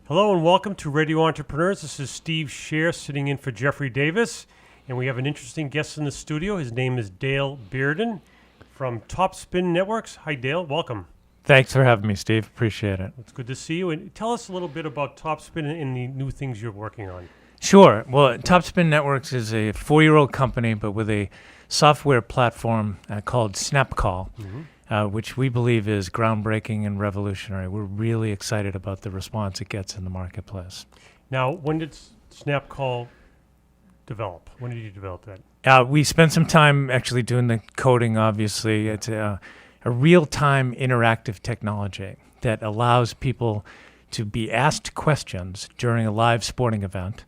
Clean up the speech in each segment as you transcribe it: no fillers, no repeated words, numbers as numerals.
Hello and welcome to Radio Entrepreneurs. This is Steve Scher sitting in for Jeffrey Davis, and we have an interesting guest in the studio. His name is Dale Bearden from TopSpin Networks. Hi, Dale. Welcome. Thanks for having me, Steve. Appreciate it. It's good to see you. And tell us a little bit about TopSpin and the new things you're working on. Sure. Well, TopSpin Networks is a 4-year-old company, but with a software platform called SnapCall, which we believe is groundbreaking and revolutionary. We're really excited about the response it gets in the marketplace. Now, when did SnapCall develop? When did you develop that? We spent some time actually doing the coding, obviously. It's a real-time interactive technology that allows people to be asked questions during a live sporting event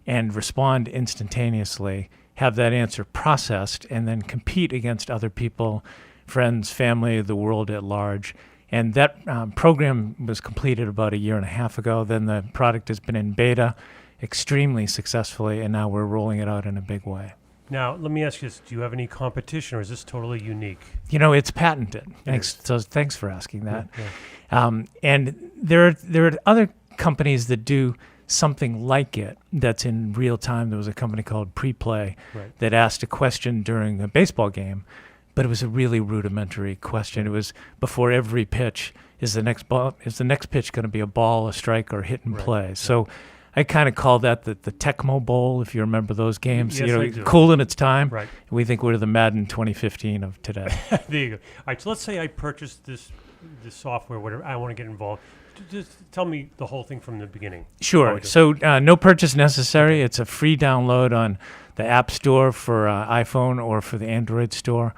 and respond instantaneously, have that answer processed, and then compete against other people, friends, family, the world at large. And that program was completed about 1.5 years ago. Then the product has been in beta extremely successfully, and now we're rolling it out in a big way. Now, let me ask you this. Do you have any competition, or is this totally unique? You know, it's patented. So thanks for asking that. And there are other companies that do something like it that's in real time. There was a company called Preplay that asked a question during a baseball game, but it was a really rudimentary question. It was before every pitch, is the next pitch going to be a ball, a strike, or hit and play? So I kind of call that the Tecmo Bowl, if you remember those games. Yes, I do. Cool in its time. Right. We think we're the Madden 2015 of today. There you go. All right, so let's say I purchased this software, whatever, I want to get involved. Just tell me the whole thing from the beginning. Sure. So no purchase necessary. It's a free download on the App Store for iPhone or for the Android store.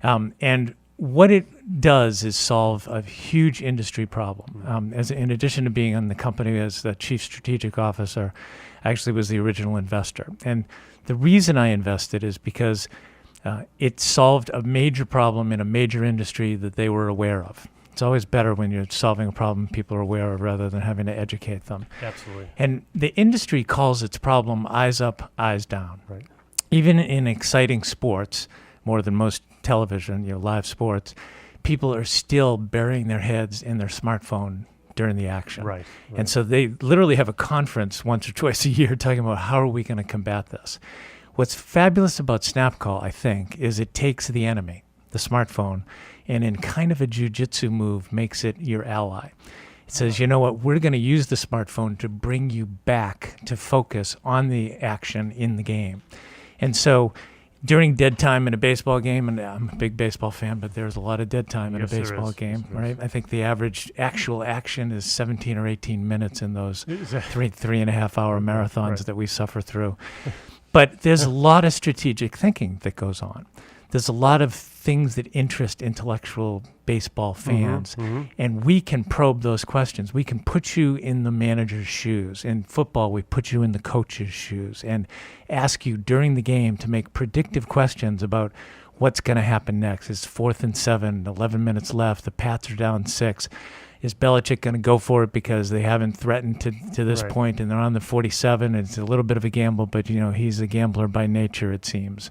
And what it does is solve a huge industry problem. In addition to being in the company as the chief strategic officer, I actually was the original investor. And the reason I invested is because it solved a major problem in a major industry that they were aware of. It's always better when you're solving a problem people are aware of rather than having to educate them. Absolutely. And the industry calls its problem eyes up, eyes down. Right. Even in exciting sports, more than most television, live sports, people are still burying their heads in their smartphone during the action. Right. And so they literally have a conference once or twice a year talking about how are we going to combat this. What's fabulous about SnapCall, I think, is it takes the enemy, the smartphone, and in kind of a jiu-jitsu move makes it your ally. It says, you know what, we're going to use the smartphone to bring you back to focus on the action in the game. And so during dead time in a baseball game, and I'm a big baseball fan, but there's a lot of dead time in a baseball game, right? I think the average actual action is 17 or 18 minutes in those 3.5 hour marathons that we suffer through. But there's a lot of strategic thinking that goes on. There's a lot of things that interest intellectual baseball fans, and we can probe those questions. We can put you in the manager's shoes. In football, we put you in the coach's shoes and ask you during the game to make predictive questions about what's going to happen next. It's 4th and 7, 11 minutes left, the Pats are down 6. Is Belichick going to go for it because they haven't threatened to this point and they're on the 47? It's a little bit of a gamble, but he's a gambler by nature, it seems.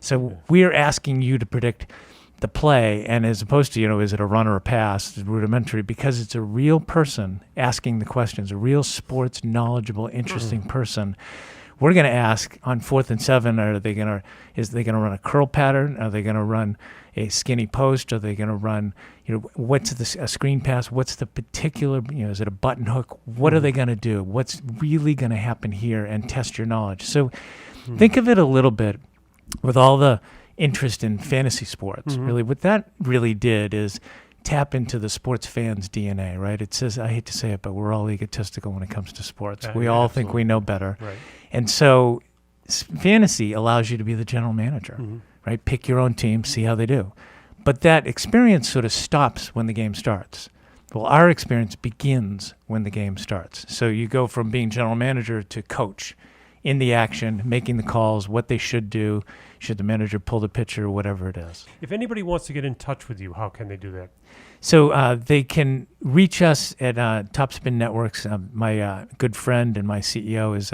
So we're asking you to predict the play, and as opposed to, is it a run or a pass, it's rudimentary, because it's a real person asking the questions, a real sports knowledgeable, interesting person. We're going to ask on 4th and 7, is they going to run a curl pattern? Are they going to run a skinny post? Are they going to run, what's a screen pass? What's the particular, is it a button hook? What are they going to do? What's really going to happen here? And test your knowledge. So think of it a little bit with all the interest in fantasy sports. Really, what that really did is tap into the sports fans' DNA, right? It says, I hate to say it, but we're all egotistical when it comes to sports. We all think we know better. Right. And so fantasy allows you to be the general manager, right? Pick your own team, see how they do. But that experience sort of stops when the game starts. Well, our experience begins when the game starts. So you go from being general manager to coach in the action, making the calls, what they should do, should the manager pull the pitcher, whatever it is. If anybody wants to get in touch with you, how can they do that? So they can reach us at TopSpin Networks. My good friend and my CEO is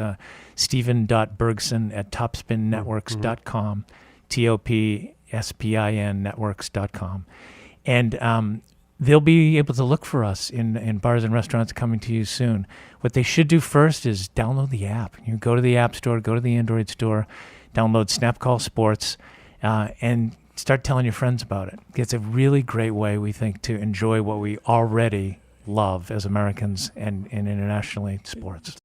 Stephen.Bergson at TopSpinNetworks.com, TOPSPIN networks.com. And they'll be able to look for us in bars and restaurants coming to you soon. What they should do first is download the app. You go to the App Store, go to the Android store, download SnapCall Sports, and start telling your friends about it. It's a really great way, we think, to enjoy what we already love as Americans and internationally, sports.